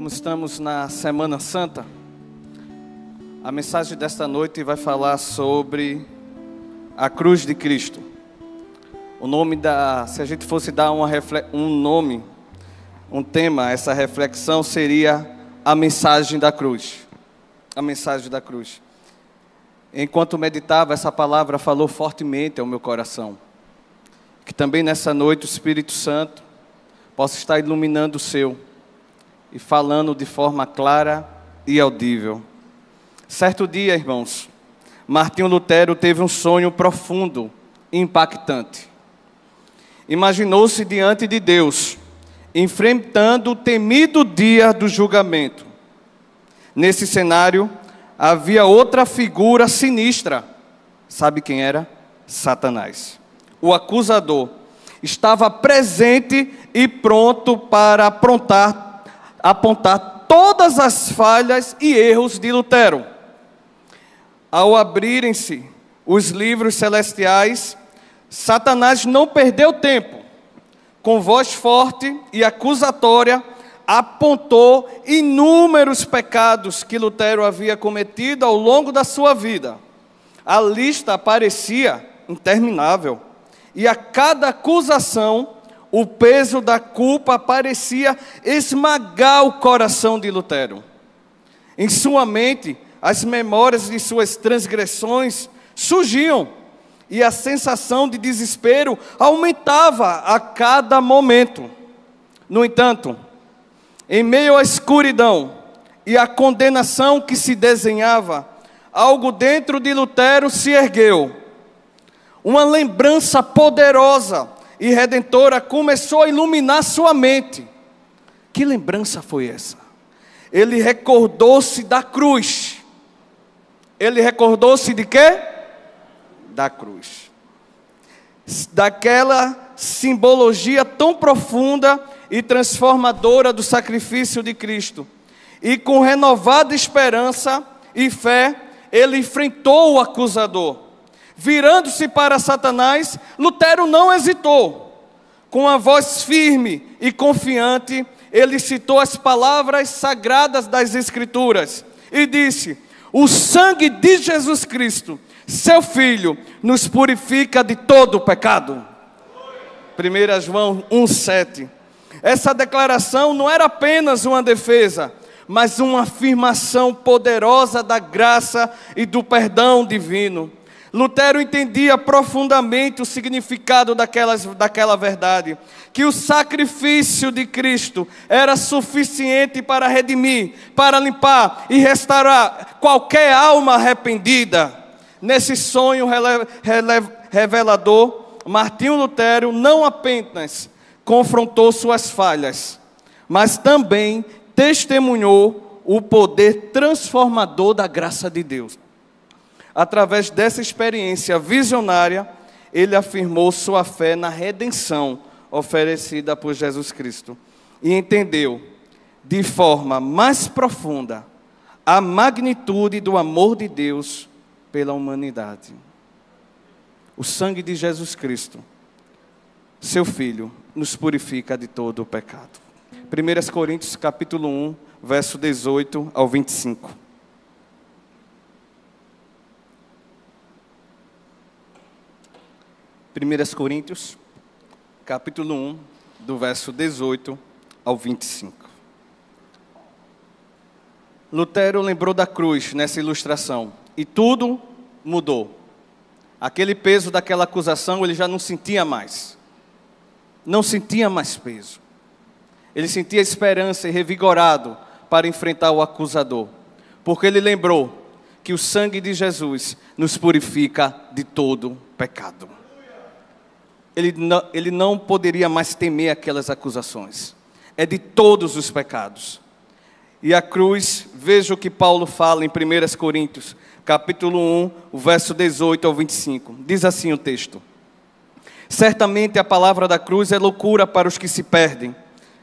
Como estamos na Semana Santa, a mensagem desta noite vai falar sobre a cruz de Cristo. O nome se a gente fosse dar um tema a essa reflexão seria a mensagem da cruz. A mensagem da cruz. Enquanto meditava, essa palavra falou fortemente ao meu coração. Que também nessa noite o Espírito Santo possa estar iluminando o seu e falando de forma clara e audível. Certo dia, irmãos, Martinho Lutero teve um sonho profundo e impactante. Imaginou-se diante de Deus, enfrentando o temido dia do julgamento. Nesse cenário, havia outra figura sinistra. Sabe quem era? Satanás. O acusador estava presente e pronto para apontar todas as falhas e erros de Lutero. Ao abrirem-se os livros celestiais, Satanás não perdeu tempo. Com voz forte e acusatória, apontou inúmeros pecados que Lutero havia cometido ao longo da sua vida. A lista parecia interminável, e a cada acusação, o peso da culpa parecia esmagar o coração de Lutero. Em sua mente, as memórias de suas transgressões surgiam, e a sensação de desespero aumentava a cada momento. No entanto, em meio à escuridão e à condenação que se desenhava, algo dentro de Lutero se ergueu. Uma lembrança poderosa e redentora começou a iluminar sua mente. Que lembrança foi essa? Ele recordou-se da cruz. Ele recordou-se de quê? Da cruz. Daquela simbologia tão profunda e transformadora do sacrifício de Cristo. E com renovada esperança e fé, ele enfrentou o acusador. Virando-se para Satanás, Lutero não hesitou. Com a voz firme e confiante, ele citou as palavras sagradas das Escrituras e disse: o sangue de Jesus Cristo, seu Filho, nos purifica de todo o pecado. 1 João 1,7. Essa declaração não era apenas uma defesa, mas uma afirmação poderosa da graça e do perdão divino. Lutero entendia profundamente o significado daquela verdade, que o sacrifício de Cristo era suficiente para redimir, para limpar e restaurar qualquer alma arrependida. Nesse sonho revelador, Martinho Lutero não apenas confrontou suas falhas, mas também testemunhou o poder transformador da graça de Deus. Através dessa experiência visionária, ele afirmou sua fé na redenção oferecida por Jesus Cristo e entendeu de forma mais profunda a magnitude do amor de Deus pela humanidade. O sangue de Jesus Cristo, seu Filho, nos purifica de todo o pecado. 1 Coríntios capítulo 1, verso 18 ao 25. 1 Coríntios, capítulo 1, do verso 18 ao 25. Lutero lembrou da cruz nessa ilustração, e tudo mudou. Aquele peso daquela acusação ele já não sentia mais. Não sentia mais peso. Ele sentia esperança e revigorado para enfrentar o acusador, porque ele lembrou que o sangue de Jesus nos purifica de todo pecado. Ele não poderia mais temer aquelas acusações. É de todos os pecados. E a cruz, veja o que Paulo fala em 1 Coríntios, capítulo 1, o verso 18 ao 25. Diz assim o texto: certamente a palavra da cruz é loucura para os que se perdem,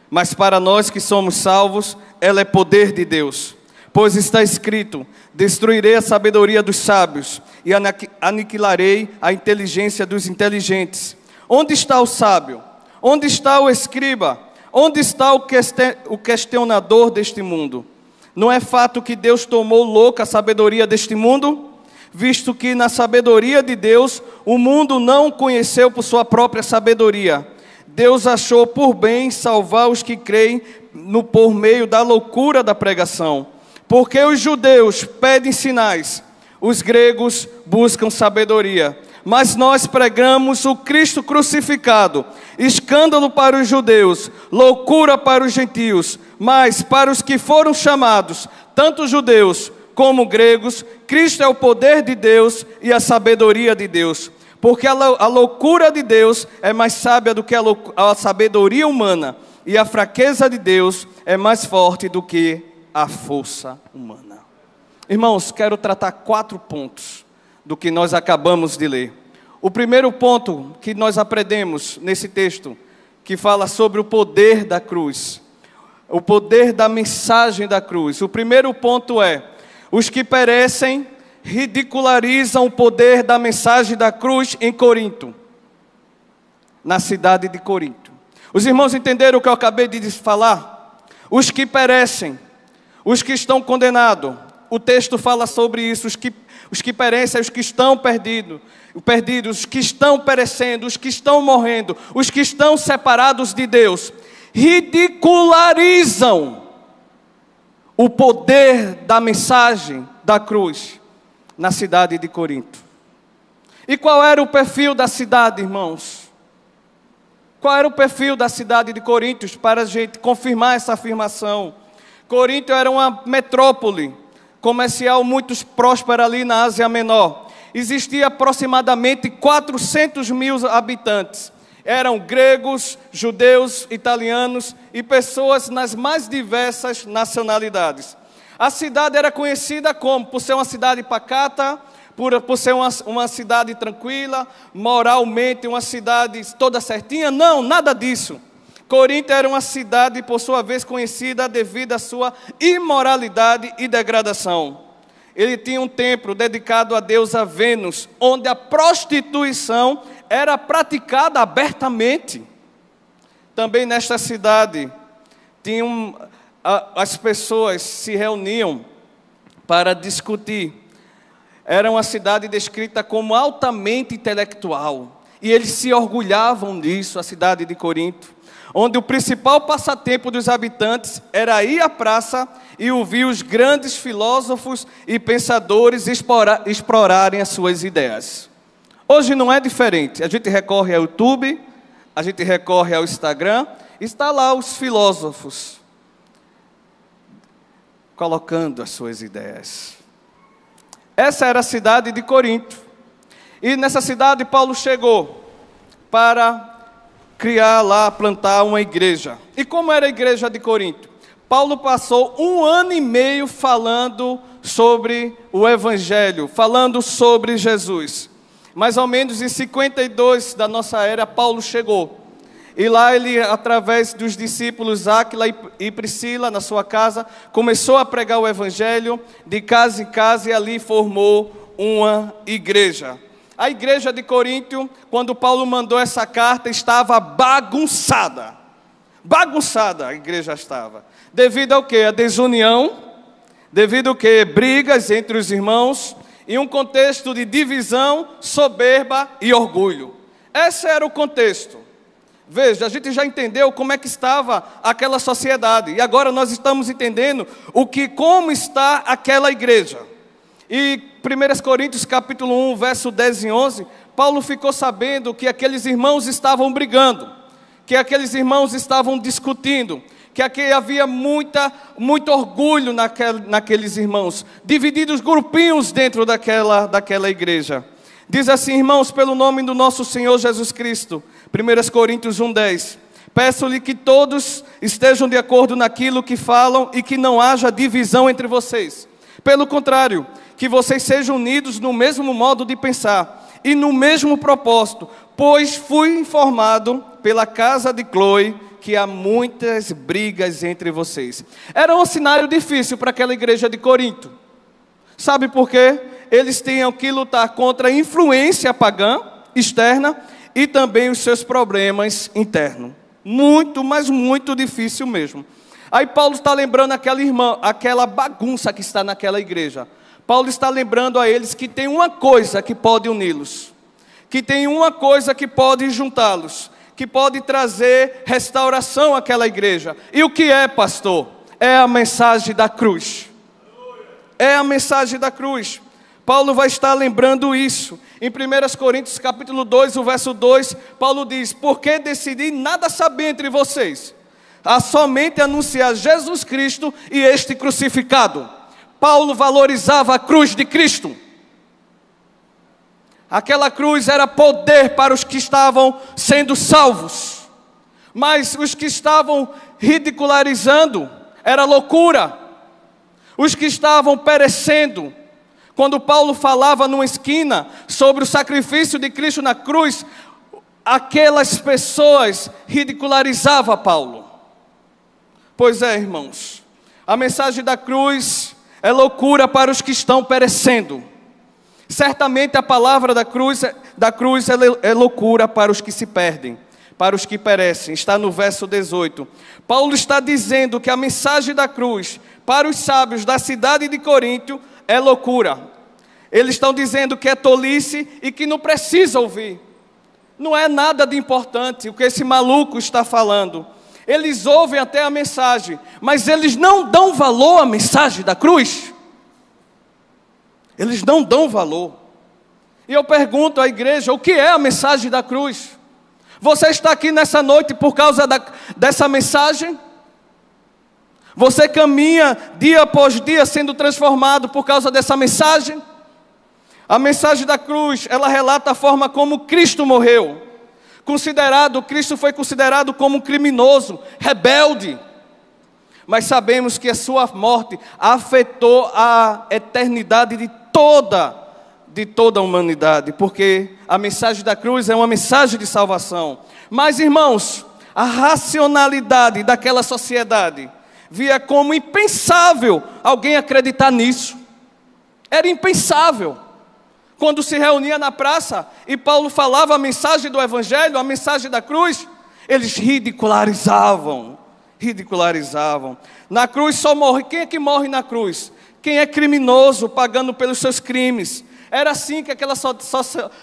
mas para nós que somos salvos, ela é poder de Deus. Pois está escrito: destruirei a sabedoria dos sábios e aniquilarei a inteligência dos inteligentes. Onde está o sábio? Onde está o escriba? Onde está o questionador deste mundo? Não é fato que Deus tomou louca a sabedoria deste mundo? Visto que na sabedoria de Deus, o mundo não o conheceu por sua própria sabedoria. Deus achou por bem salvar os que creem por meio da loucura da pregação. Porque os judeus pedem sinais, os gregos buscam sabedoria. Mas nós pregamos o Cristo crucificado, escândalo para os judeus, loucura para os gentios. Mas para os que foram chamados, tanto judeus como gregos, Cristo é o poder de Deus e a sabedoria de Deus. Porque a loucura de Deus é mais sábia do que a sabedoria humana, e a fraqueza de Deus é mais forte do que a força humana. Irmãos, quero tratar 4 pontos do que nós acabamos de ler. O primeiro ponto que nós aprendemos nesse texto, que fala sobre o poder da cruz, o poder da mensagem da cruz. O primeiro ponto é: os que perecem ridicularizam o poder da mensagem da cruz em Corinto, na cidade de Corinto. Os irmãos entenderam o que eu acabei de falar? Os que perecem, os que estão condenados. O texto fala sobre isso, os que perecem, os que estão perdidos, os que estão perecendo, os que estão morrendo, os que estão separados de Deus, ridicularizam o poder da mensagem da cruz na cidade de Corinto. E qual era o perfil da cidade, irmãos? Qual era o perfil da cidade de Corinto, para a gente confirmar essa afirmação? Corinto era uma metrópole comercial muito próspera ali na Ásia Menor. Existia aproximadamente 400 mil habitantes. Eram gregos, judeus, italianos e pessoas nas mais diversas nacionalidades. A cidade era conhecida como, por ser uma cidade pacata, por ser uma cidade tranquila, moralmente uma cidade toda certinha. Não, nada disso. Corinto era uma cidade, por sua vez, conhecida devido à sua imoralidade e degradação. Ele tinha um templo dedicado a deusa Vênus, onde a prostituição era praticada abertamente. Também nesta cidade, as pessoas se reuniam para discutir. Era uma cidade descrita como altamente intelectual. E eles se orgulhavam disso, a cidade de Corinto, onde o principal passatempo dos habitantes era ir à praça e ouvir os grandes filósofos e pensadores explorarem as suas ideias. Hoje não é diferente. A gente recorre ao YouTube, a gente recorre ao Instagram, está lá os filósofos colocando as suas ideias. Essa era a cidade de Corinto. E nessa cidade Paulo chegou para criar lá, plantar uma igreja. E como era a igreja de Corinto? Paulo passou 1 ano e meio falando sobre o Evangelho, falando sobre Jesus. Mais ou menos em 52 da nossa era, Paulo chegou. E lá ele, através dos discípulos Áquila e Priscila, na sua casa, começou a pregar o Evangelho de casa em casa e ali formou uma igreja. A igreja de Corinto, quando Paulo mandou essa carta, estava bagunçada. Bagunçada a igreja estava. Devido ao quê? A desunião. Devido ao quê? Brigas entre os irmãos. E um contexto de divisão, soberba e orgulho. Esse era o contexto. Veja, a gente já entendeu como é que estava aquela sociedade. E agora nós estamos entendendo como está aquela igreja. E 1 Coríntios capítulo 1, verso 10 e 11, Paulo ficou sabendo que aqueles irmãos estavam brigando, que aqueles irmãos estavam discutindo, que aqui havia muito orgulho naqueles irmãos, divididos grupinhos dentro daquela igreja. Diz assim: irmãos, pelo nome do nosso Senhor Jesus Cristo, 1 Coríntios 1, 10, peço-lhe que todos estejam de acordo naquilo que falam e que não haja divisão entre vocês. Pelo contrário, que vocês sejam unidos no mesmo modo de pensar e no mesmo propósito, pois fui informado pela casa de Cloe que há muitas brigas entre vocês. Era um cenário difícil para aquela igreja de Corinto. Sabe por quê? Eles tinham que lutar contra a influência pagã externa e também os seus problemas internos. Muito, mas muito difícil mesmo. Aí Paulo está lembrando aquela irmã, aquela bagunça que está naquela igreja. Paulo está lembrando a eles que tem uma coisa que pode uni-los, que tem uma coisa que pode juntá-los, que pode trazer restauração àquela igreja. E o que é, pastor? É a mensagem da cruz. É a mensagem da cruz. Paulo vai estar lembrando isso. Em 1 Coríntios capítulo 2, o verso 2, Paulo diz: porque decidi nada saber entre vocês, a somente anunciar Jesus Cristo e este crucificado. Paulo valorizava a cruz de Cristo. Aquela cruz era poder para os que estavam sendo salvos, mas os que estavam ridicularizando era loucura. Os que estavam perecendo, quando Paulo falava numa esquina sobre o sacrifício de Cristo na cruz, aquelas pessoas ridicularizavam Paulo. Pois é, irmãos, a mensagem da cruz é loucura para os que estão perecendo. Certamente a palavra da cruz é loucura para os que se perdem, para os que perecem. Está no verso 18. Paulo está dizendo que a mensagem da cruz para os sábios da cidade de Corinto é loucura. Eles estão dizendo que é tolice e que não precisa ouvir. Não é nada de importante o que esse maluco está falando. Eles ouvem até a mensagem, mas eles não dão valor à mensagem da cruz. Eles não dão valor. E eu pergunto à igreja, o que é a mensagem da cruz? Você está aqui nessa noite por causa dessa mensagem? Você caminha dia após dia sendo transformado por causa dessa mensagem? A mensagem da cruz, ela relata a forma como Cristo morreu. Cristo foi considerado como um criminoso, rebelde. Mas sabemos que a sua morte afetou a eternidade de toda a humanidade, porque a mensagem da cruz é uma mensagem de salvação. Mas, irmãos, a racionalidade daquela sociedade via como impensável alguém acreditar nisso. Era impensável. Quando se reunia na praça e Paulo falava a mensagem do Evangelho, a mensagem da cruz, eles ridicularizavam. Na cruz só morre, quem é que morre na cruz? Quem é criminoso, pagando pelos seus crimes. Era assim que aquela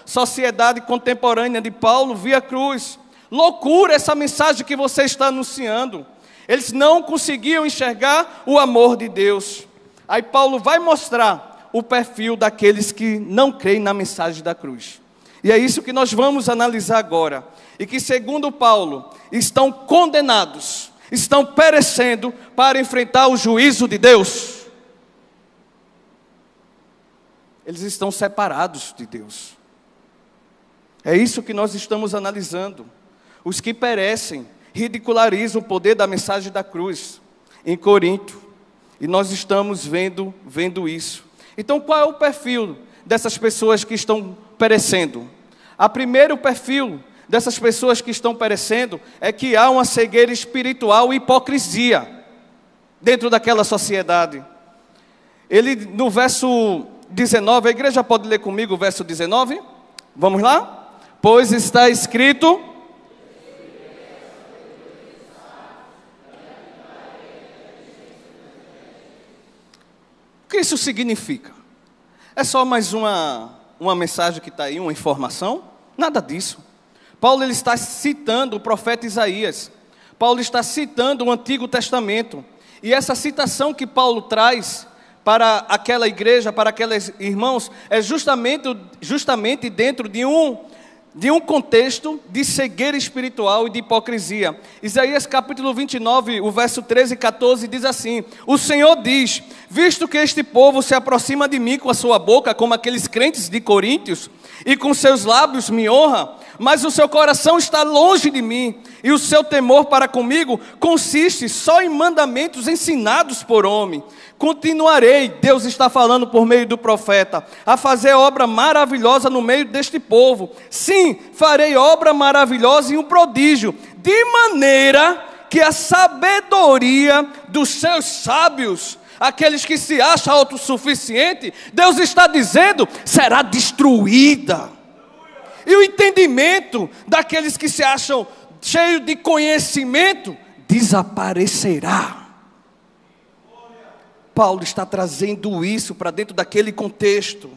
sociedade contemporânea de Paulo via a cruz. Loucura essa mensagem que você está anunciando. Eles não conseguiam enxergar o amor de Deus. Aí Paulo vai mostrar o perfil daqueles que não creem na mensagem da cruz. E é isso que nós vamos analisar agora. E que, segundo Paulo, estão condenados, estão perecendo para enfrentar o juízo de Deus. Eles estão separados de Deus. É isso que nós estamos analisando. Os que perecem ridicularizam o poder da mensagem da cruz em Corinto. E nós estamos vendo isso. Então, qual é o perfil dessas pessoas que estão perecendo? O primeiro perfil dessas pessoas que estão perecendo é que há uma cegueira espiritual e hipocrisia dentro daquela sociedade. Ele, no verso 19, a igreja pode ler comigo o verso 19? Vamos lá? Pois está escrito... O que isso significa? É só mais uma mensagem que está aí, uma informação? Nada disso. Paulo ele está citando o profeta Isaías. Paulo está citando o Antigo Testamento. E essa citação que Paulo traz para aquela igreja, para aqueles irmãos, é justamente dentro de um contexto de cegueira espiritual e de hipocrisia. Isaías capítulo 29, o verso 13 e 14 diz assim: o Senhor diz, visto que este povo se aproxima de mim com a sua boca, como aqueles crentes de Coríntios, e com seus lábios me honra, mas o seu coração está longe de mim, e o seu temor para comigo consiste só em mandamentos ensinados por homem. Continuarei, Deus está falando por meio do profeta, a fazer obra maravilhosa no meio deste povo. Sim, farei obra maravilhosa e um prodígio, de maneira que a sabedoria dos seus sábios, aqueles que se acham autossuficientes, Deus está dizendo, será destruída. E o entendimento daqueles que se acham cheio de conhecimento, desaparecerá. Paulo está trazendo isso para dentro daquele contexto.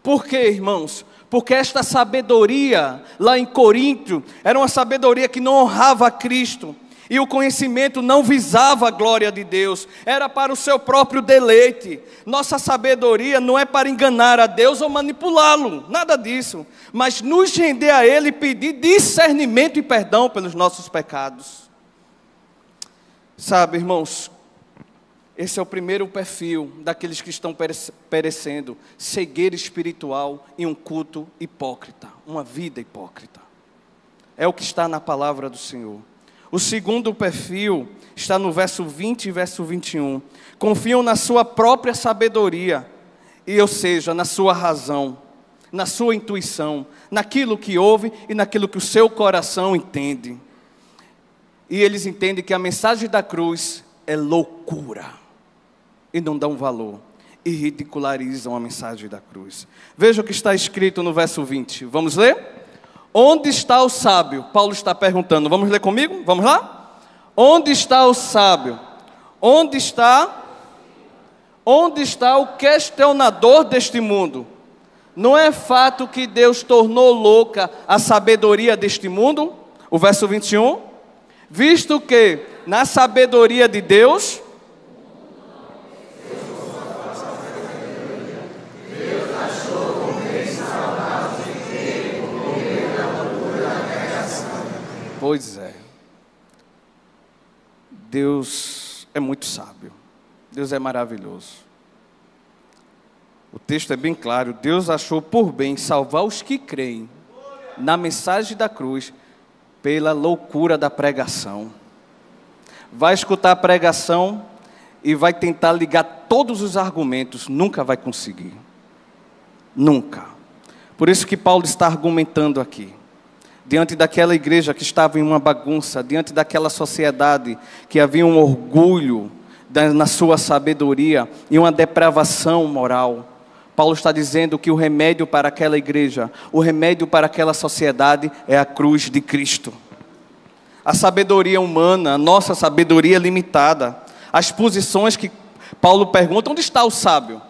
Por quê, irmãos? Porque esta sabedoria lá em Corinto era uma sabedoria que não honrava a Cristo. E o conhecimento não visava a glória de Deus, era para o seu próprio deleite. Nossa sabedoria não é para enganar a Deus ou manipulá-lo, nada disso. Mas nos render a Ele e pedir discernimento e perdão pelos nossos pecados. Sabe, irmãos, esse é o primeiro perfil daqueles que estão perecendo. Cegueira espiritual e um culto hipócrita, uma vida hipócrita. É o que está na palavra do Senhor. O segundo perfil está no verso 20 e verso 21. Confiam na sua própria sabedoria, ou seja, na sua razão, na sua intuição, naquilo que ouve e naquilo que o seu coração entende. E eles entendem que a mensagem da cruz é loucura. E não dão valor. E ridicularizam a mensagem da cruz. Veja o que está escrito no verso 20. Vamos ler? Onde está o sábio? Paulo está perguntando. Vamos ler comigo? Vamos lá? Onde está o sábio? Onde está o questionador deste mundo? Não é fato que Deus tornou louca a sabedoria deste mundo? O verso 21. Visto que na sabedoria de Deus... Pois é, Deus é muito sábio, Deus é maravilhoso. O texto é bem claro, Deus achou por bem salvar os que creem na mensagem da cruz pela loucura da pregação. Vai escutar a pregação e vai tentar ligar todos os argumentos, nunca vai conseguir, nunca. Por isso que Paulo está argumentando aqui. Diante daquela igreja que estava em uma bagunça, diante daquela sociedade que havia um orgulho na sua sabedoria e uma depravação moral, Paulo está dizendo que o remédio para aquela igreja, o remédio para aquela sociedade é a cruz de Cristo. A sabedoria humana, a nossa sabedoria limitada, as posições que Paulo pergunta, onde está o sábio?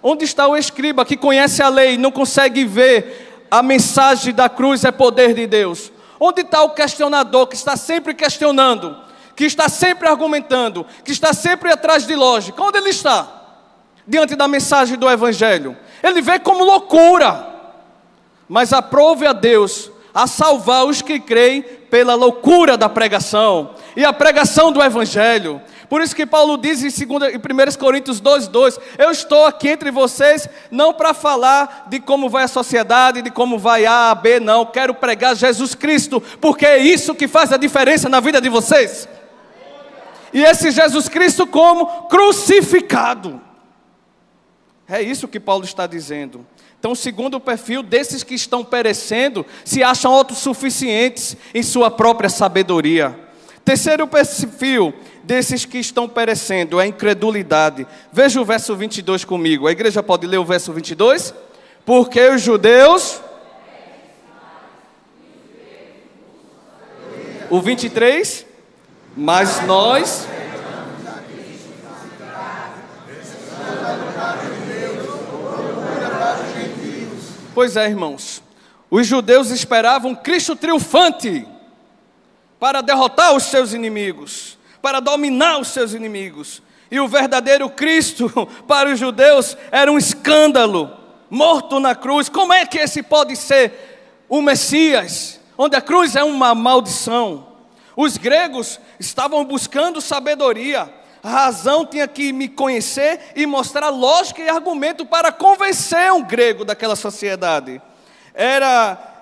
Onde está o escriba que conhece a lei e não consegue ver a mensagem da cruz é poder de Deus? Onde está o questionador que está sempre questionando, que está sempre argumentando, que está sempre atrás de lógica? Onde ele está? Diante da mensagem do Evangelho. Ele vê como loucura, mas aprove a Deus a salvar os que creem pela loucura da pregação e a pregação do Evangelho. Por isso que Paulo diz em 1 Coríntios 2:2, eu estou aqui entre vocês não para falar de como vai a sociedade, de como vai A, B, não. Quero pregar Jesus Cristo, porque é isso que faz a diferença na vida de vocês. E esse Jesus Cristo como crucificado. É isso que Paulo está dizendo. Então, segundo o perfil desses que estão perecendo, se acham autossuficientes em sua própria sabedoria. Terceiro perfil desses que estão perecendo é a incredulidade. Veja o verso 22 comigo. A igreja pode ler o verso 22? Porque os judeus... O 23? Mas nós... Pois é, irmãos. Os judeus esperavam Cristo triunfante para derrotar os seus inimigos, para dominar os seus inimigos. E o verdadeiro Cristo, para os judeus, era um escândalo, morto na cruz. Como é que esse pode ser o Messias, onde a cruz é uma maldição? Os gregos estavam buscando sabedoria. A razão tinha que me conhecer e mostrar lógica e argumento para convencer um grego daquela sociedade.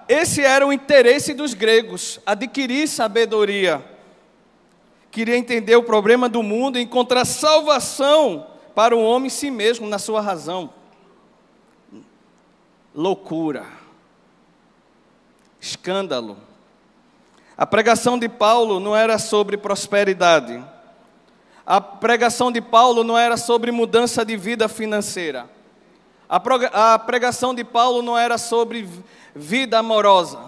Esse era o interesse dos gregos, adquirir sabedoria. Queria entender o problema do mundo e encontrar salvação para o homem em si mesmo, na sua razão. Loucura. Escândalo. A pregação de Paulo não era sobre prosperidade. A pregação de Paulo não era sobre mudança de vida financeira. A pregação de Paulo não era sobre vida amorosa.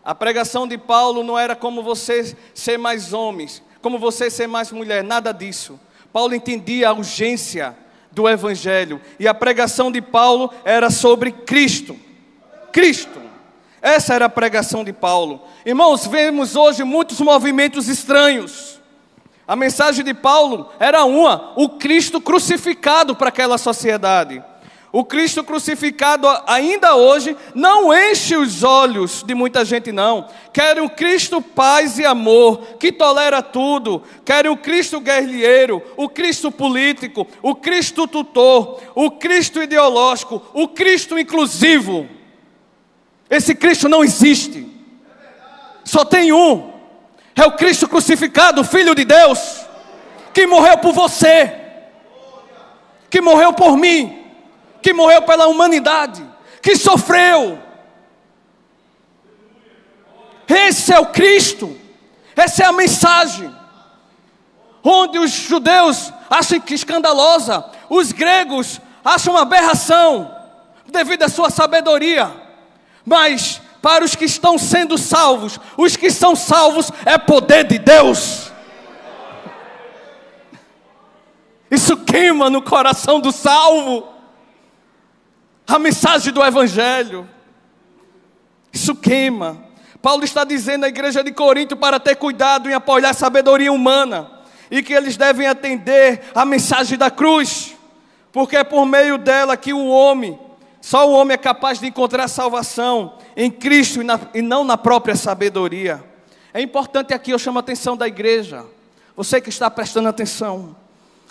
A pregação de Paulo não era como você ser mais homem, como você ser mais mulher, nada disso. Paulo entendia a urgência do Evangelho. E a pregação de Paulo era sobre Cristo. Cristo. Essa era a pregação de Paulo. Irmãos, vemos hoje muitos movimentos estranhos. A mensagem de Paulo era o Cristo crucificado para aquela sociedade. O Cristo crucificado ainda hoje não enche os olhos de muita gente não. Querem um Cristo paz e amor, que tolera tudo. Querem o Cristo guerrilheiro, o Cristo político, o Cristo tutor, o Cristo ideológico, o Cristo inclusivo. Esse Cristo não existe. Só tem um. É o Cristo crucificado, o Filho de Deus, que morreu por você, que morreu por mim, que morreu pela humanidade, que sofreu. Esse é o Cristo. Essa é a mensagem. Onde os judeus acham que escandalosa, os gregos acham uma aberração, devido à sua sabedoria. Mas para os que estão sendo salvos, os que são salvos é poder de Deus. Isso queima no coração do salvo. A mensagem do Evangelho. Isso queima. Paulo está dizendo à igreja de Corinto para ter cuidado em apoiar a sabedoria humana. E que eles devem atender a mensagem da cruz. Porque é por meio dela que só o homem é capaz de encontrar salvação em Cristo e não na própria sabedoria. É importante aqui, eu chamo a atenção da igreja. Você que está prestando atenção.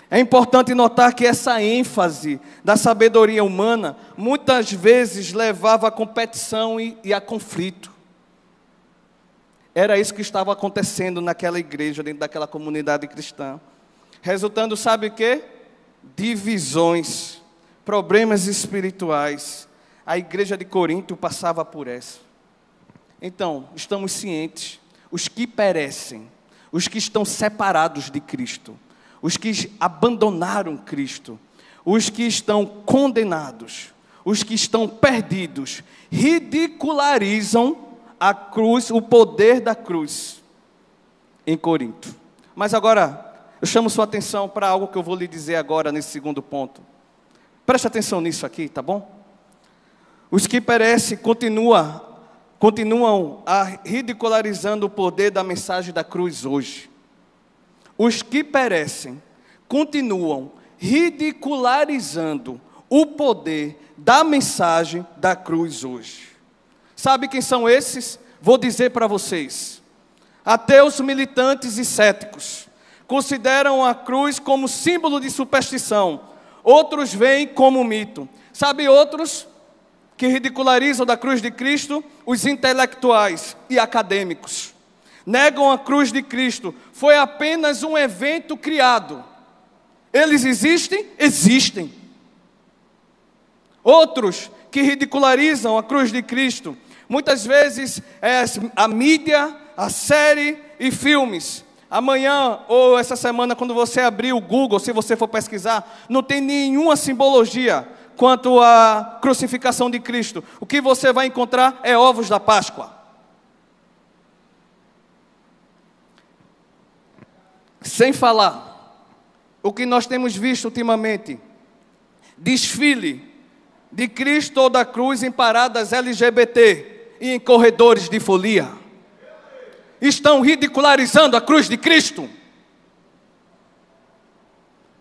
É importante notar que essa ênfase da sabedoria humana muitas vezes levava a competição e a conflito. Era isso que estava acontecendo naquela igreja, dentro daquela comunidade cristã. Resultando, sabe o quê? Divisões, problemas espirituais. A igreja de Corinto passava por essa. Então, estamos cientes, os que perecem, os que estão separados de Cristo, os que abandonaram Cristo, os que estão condenados, os que estão perdidos, ridicularizam a cruz, o poder da cruz em Corinto. Mas agora, eu chamo sua atenção para algo que eu vou lhe dizer agora nesse segundo ponto. Preste atenção nisso aqui, tá bom? Os que perecem continuam ridicularizando o poder da mensagem da cruz hoje. Os que perecem continuam ridicularizando o poder da mensagem da cruz hoje. Sabe quem são esses? Vou dizer para vocês. Ateus, militantes e céticos consideram a cruz como símbolo de superstição. Outros veem como mito. Sabe outros que ridicularizam da cruz de Cristo? Os intelectuais e acadêmicos. Negam a cruz de Cristo. Foi apenas um evento criado. Eles existem? Existem. Outros que ridicularizam a cruz de Cristo. Muitas vezes é a mídia, a série e filmes. Amanhã ou essa semana, quando você abrir o Google, se você for pesquisar, não tem nenhuma simbologia quanto à crucificação de Cristo. O que você vai encontrar é ovos da Páscoa. Sem falar, o que nós temos visto ultimamente, desfile de Cristo ou da cruz em paradas LGBT e em corredores de folia. Estão ridicularizando a cruz de Cristo.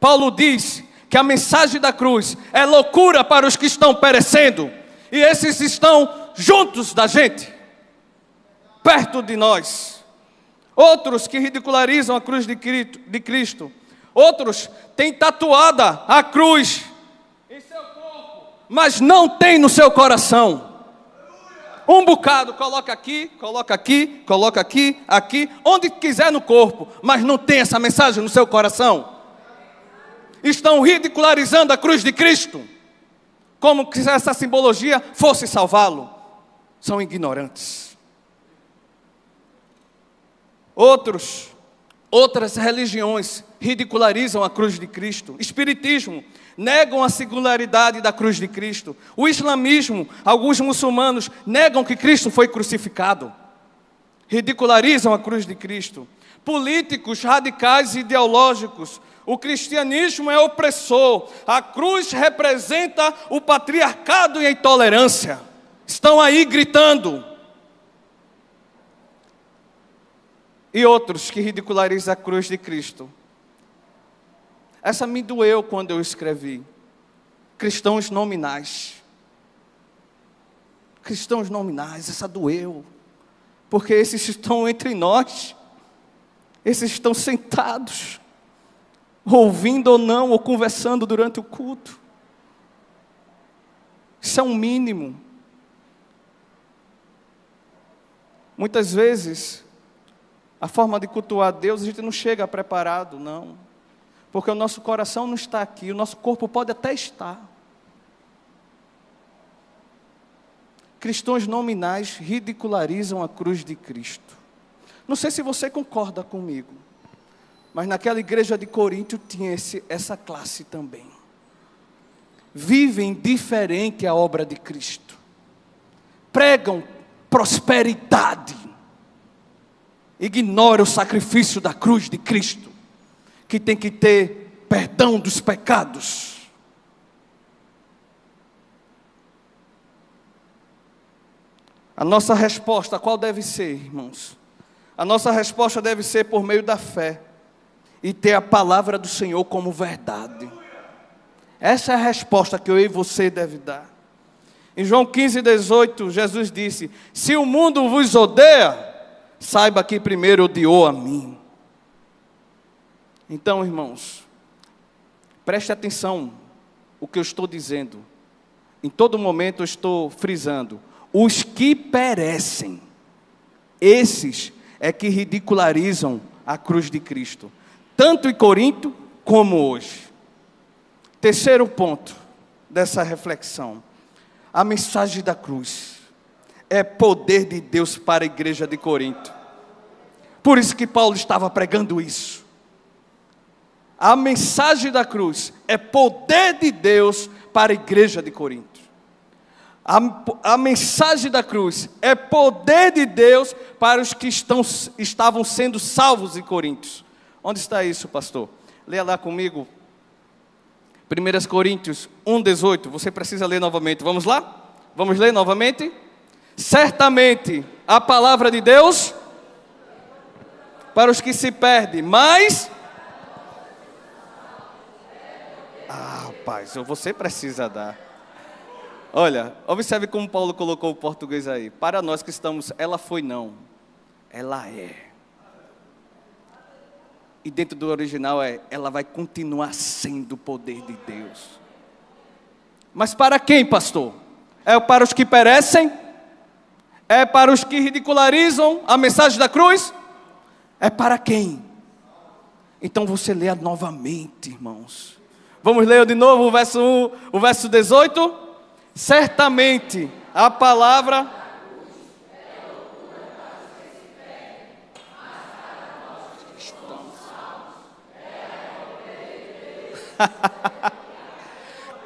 Paulo diz que a mensagem da cruz é loucura para os que estão perecendo, e esses estão juntos da gente, perto de nós. Outros que ridicularizam a cruz de Cristo, outros têm tatuada a cruz em seu corpo, mas não tem no seu coração. Um bocado, coloca aqui, aqui, onde quiser no corpo, mas não tem essa mensagem no seu coração. Estão ridicularizando a cruz de Cristo, como se essa simbologia fosse salvá-lo. São ignorantes. Outras religiões ridicularizam a cruz de Cristo. Espiritismo, negam a singularidade da cruz de Cristo. O islamismo, alguns muçulmanos negam que Cristo foi crucificado. ridicularizam a cruz de Cristo. Políticos radicais e ideológicos. O cristianismo é opressor. A cruz representa o patriarcado e a intolerância. Estão aí gritando. E outros que ridicularizam a cruz de Cristo. Essa me doeu quando eu escrevi. Cristãos nominais. Cristãos nominais, essa doeu. Porque esses estão entre nós. Esses estão sentados, ouvindo ou não, ou conversando durante o culto. Isso é um mínimo. Muitas vezes, a forma de cultuar a Deus, a gente não chega preparado, não. Porque o nosso coração não está aqui, o nosso corpo pode até estar. Cristãos nominais ridicularizam a cruz de Cristo. Não sei se você concorda comigo, mas naquela igreja de Corinto tinha essa classe também. Vivem diferente a obra de Cristo. Pregam prosperidade. Ignora o sacrifício da cruz de Cristo, que tem que ter perdão dos pecados. A nossa resposta, qual deve ser, irmãos? A nossa resposta deve ser por meio da fé e ter a palavra do Senhor como verdade. Essa é a resposta que eu e você deve dar. Em João 15:18, Jesus disse: se o mundo vos odeia, saiba que primeiro odiou a mim. Então, irmãos, preste atenção o que eu estou dizendo. Em todo momento eu estou frisando: os que perecem, esses é que ridicularizam a cruz de Cristo, tanto em Corinto como hoje. Terceiro ponto dessa reflexão: a mensagem da cruz é poder de Deus para a igreja de Corinto. Por isso que Paulo estava pregando isso. A mensagem da cruz é poder de Deus para a igreja de Corinto. A mensagem da cruz é poder de Deus para os que estavam sendo salvos em Coríntios. Onde está isso, pastor? Leia lá comigo. 1 Coríntios 1:18. Você precisa ler novamente. Vamos lá? Vamos ler novamente? Certamente a palavra de Deus para os que se perdem, mas... rapaz, você precisa dar. Olha, observe como Paulo colocou o português aí. Para nós que estamos, ela foi não, ela é. E dentro do original ela vai continuar sendo o poder de Deus. Mas para quem, pastor? É para os que perecem? É para os que ridicularizam a mensagem da cruz? É para quem? Então você leia novamente, irmãos. Vamos ler de novo o verso 18? Certamente a palavra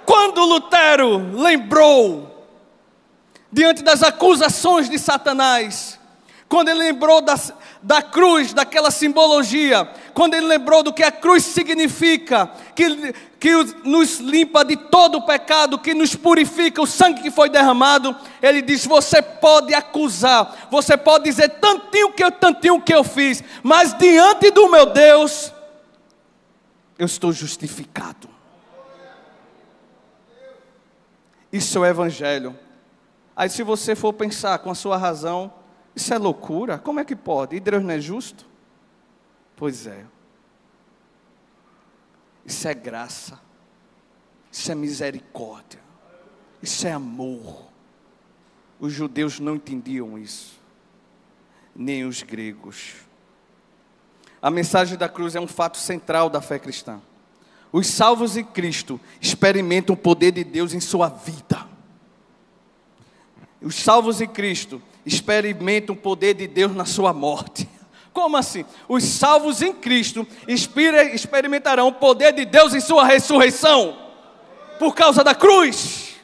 Quando Lutero lembrou diante das acusações de Satanás, quando ele lembrou da cruz, daquela simbologia, quando ele lembrou do que a cruz significa, que nos limpa de todo o pecado, que nos purifica, o sangue que foi derramado, ele diz: você pode acusar, você pode dizer tantinho que eu fiz, mas diante do meu Deus, eu estou justificado. Isso é o Evangelho. Aí se você for pensar com a sua razão, isso é loucura, como é que pode? E Deus não é justo? Pois é. Isso é graça, isso é misericórdia, isso é amor. Os judeus não entendiam isso, nem os gregos. A mensagem da cruz é um fato central da fé cristã. Os salvos em Cristo experimentam o poder de Deus em sua vida. Os salvos em Cristo experimentam o poder de Deus na sua morte. Como assim? Os salvos em Cristo experimentarão o poder de Deus em sua ressurreição. Por causa da cruz.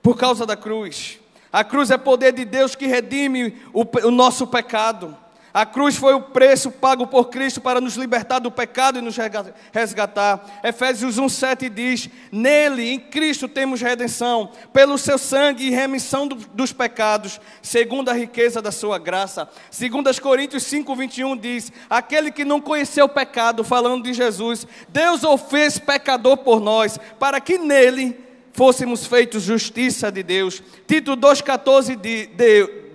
Por causa da cruz. A cruz é poder de Deus que redime o nosso pecado. A cruz foi o preço pago por Cristo para nos libertar do pecado e nos resgatar. Efésios 1,7 diz: nele, em Cristo, temos redenção, pelo seu sangue e remissão dos pecados, segundo a riqueza da sua graça. 2 Coríntios 5,21 diz: aquele que não conheceu o pecado, falando de Jesus, Deus o fez pecador por nós, para que nele fôssemos feitos justiça de Deus. Tito 2,14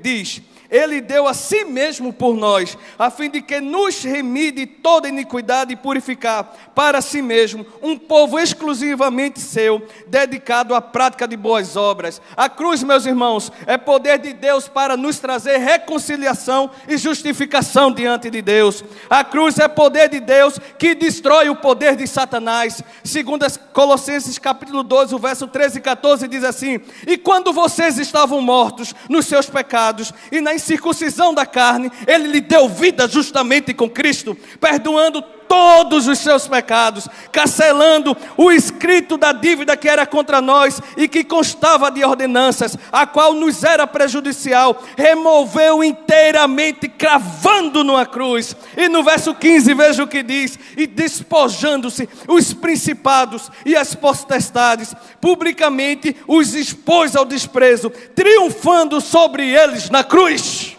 diz: ele deu a si mesmo por nós, a fim de que nos remida de toda iniquidade e purificar para si mesmo um povo exclusivamente seu, dedicado à prática de boas obras. A cruz, meus irmãos, é poder de Deus para nos trazer reconciliação e justificação diante de Deus. A cruz é poder de Deus que destrói o poder de Satanás. Segundo Colossenses capítulo 12, o verso 13 e 14 diz assim: e quando vocês estavam mortos nos seus pecados e na circuncisão da carne, ele lhe deu vida justamente com Cristo, perdoando todos os seus pecados, cancelando o escrito da dívida que era contra nós e que constava de ordenanças, a qual nos era prejudicial, removeu inteiramente, cravando numa cruz. E no verso 15 veja o que diz: e despojando-se os principados e as potestades, publicamente os expôs ao desprezo, triunfando sobre eles na cruz.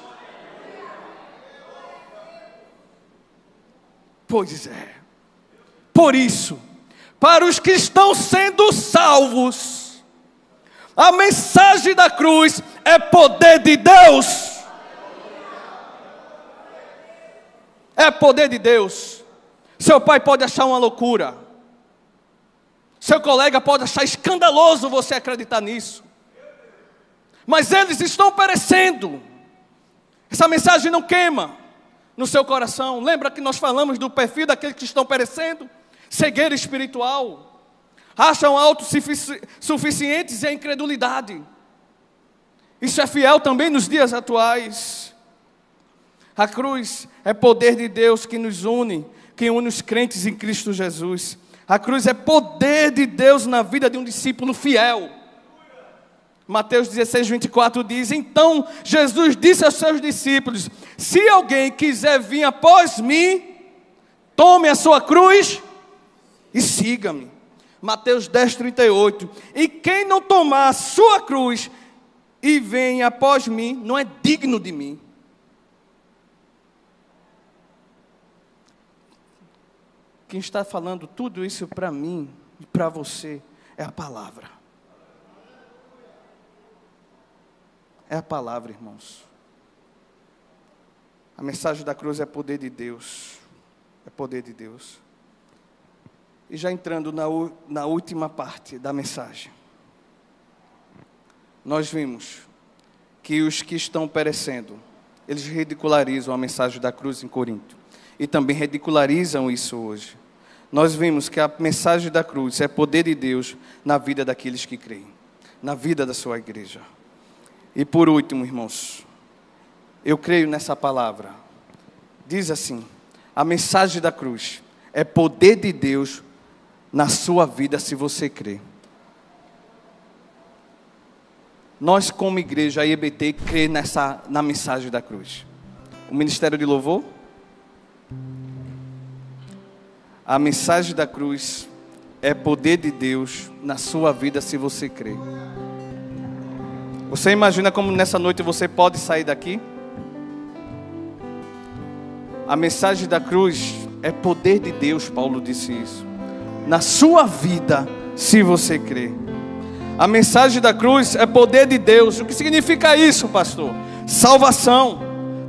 Pois é, por isso, para os que estão sendo salvos, a mensagem da cruz é poder de Deus. É poder de Deus. Seu pai pode achar uma loucura, seu colega pode achar escandaloso você acreditar nisso, mas eles estão perecendo. Essa mensagem não queima no seu coração. Lembra que nós falamos do perfil daqueles que estão perecendo? Cegueira espiritual, acham autossuficientes e a incredulidade. Isso é fiel também nos dias atuais. A cruz é poder de Deus que nos une, que une os crentes em Cristo Jesus. A cruz é poder de Deus na vida de um discípulo fiel. Mateus 16, 24 diz: então Jesus disse aos seus discípulos: se alguém quiser vir após mim, tome a sua cruz e siga-me. Mateus 10, 38. E quem não tomar a sua cruz e vem após mim, não é digno de mim. Quem está falando tudo isso para mim e para você é a palavra. É a palavra, irmãos. A mensagem da cruz é poder de Deus. É poder de Deus. E já entrando na última parte da mensagem, nós vimos que os que estão perecendo, eles ridicularizam a mensagem da cruz em Corinto. E também ridicularizam isso hoje. Nós vimos que a mensagem da cruz é poder de Deus na vida daqueles que creem, na vida da sua igreja. E por último, irmãos, eu creio nessa palavra. Diz assim: a mensagem da cruz é poder de Deus na sua vida se você crê. Nós como igreja IEBT crê na mensagem da cruz. O Ministério de Louvor, a mensagem da cruz é poder de Deus na sua vida se você crê. Você imagina como nessa noite você pode sair daqui? A mensagem da cruz é poder de Deus, Paulo disse isso, na sua vida, se você crê. A mensagem da cruz é poder de Deus. O que significa isso, pastor? Salvação,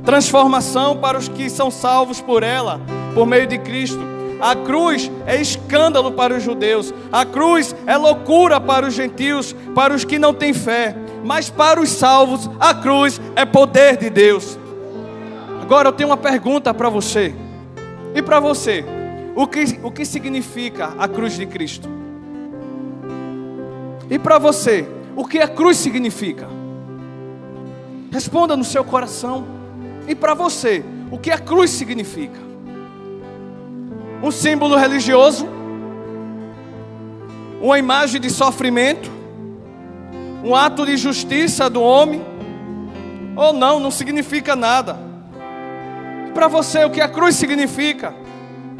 transformação para os que são salvos por ela, por meio de Cristo. A cruz é escândalo para os judeus. A cruz é loucura para os gentios, para os que não têm fé. Mas para os salvos, a cruz é poder de Deus. Agora eu tenho uma pergunta para você. E para você, o que significa a cruz de Cristo? E para você, o que a cruz significa? Responda no seu coração. E para você, o que a cruz significa? Um símbolo religioso? Uma imagem de sofrimento? um ato de justiça do homem, ou não, não significa nada. Para você, o que a cruz significa?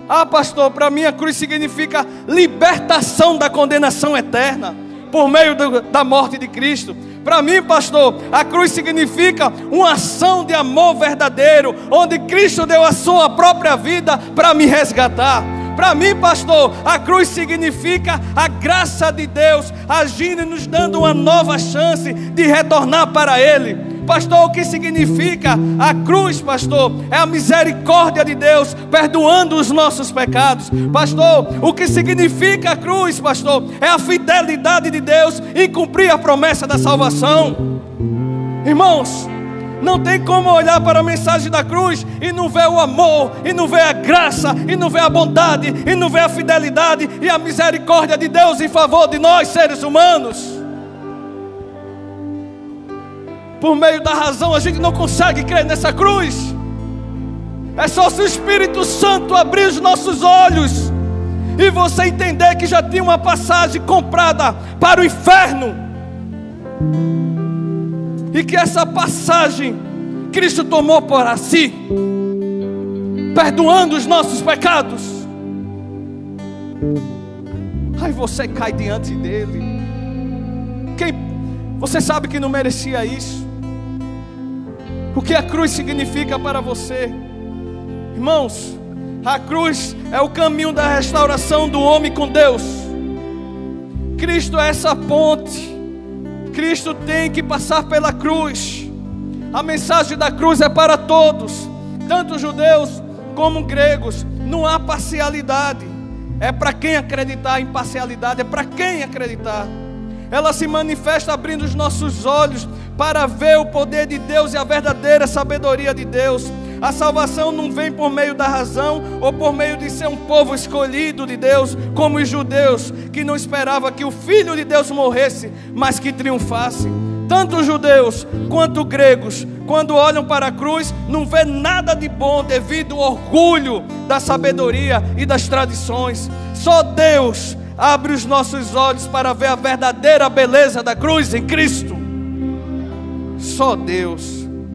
Ah, pastor, para mim a cruz significa libertação da condenação eterna, por meio da morte de Cristo. Para mim, pastor, a cruz significa uma ação de amor verdadeiro, onde Cristo deu a sua própria vida para me resgatar. Para mim, pastor, a cruz significa a graça de Deus agindo e nos dando uma nova chance de retornar para Ele. Pastor, o que significa a cruz, pastor? É a misericórdia de Deus perdoando os nossos pecados. Pastor, o que significa a cruz, pastor? É a fidelidade de Deus em cumprir a promessa da salvação. Irmãos, não tem como olhar para a mensagem da cruz e não ver o amor, e não ver a graça, e não ver a bondade, e não ver a fidelidade e a misericórdia de Deus em favor de nós, seres humanos. Por meio da razão a gente não consegue crer nessa cruz. É só se o Espírito Santo abrir os nossos olhos e você entender que já tinha uma passagem comprada para o inferno, e que essa passagem Cristo tomou para si, perdoando os nossos pecados. Aí você cai diante dele. Você sabe que não merecia isso. O que a cruz significa para você? Irmãos, a cruz é o caminho da restauração do homem com Deus. Cristo é essa ponte. Cristo tem que passar pela cruz. A mensagem da cruz é para todos, tanto judeus como gregos. Não há parcialidade. É para quem acreditar. Imparcialidade é para quem acreditar. Ela se manifesta abrindo os nossos olhos para ver o poder de Deus e a verdadeira sabedoria de Deus. A salvação não vem por meio da razão ou por meio de ser um povo escolhido de Deus, como os judeus, que não esperavam que o Filho de Deus morresse, mas que triunfasse. Tanto os judeus quanto os gregos, quando olham para a cruz, não vê nada de bom devido ao orgulho da sabedoria e das tradições. Só Deus abre os nossos olhos para ver a verdadeira beleza da cruz em Cristo. Só Deus.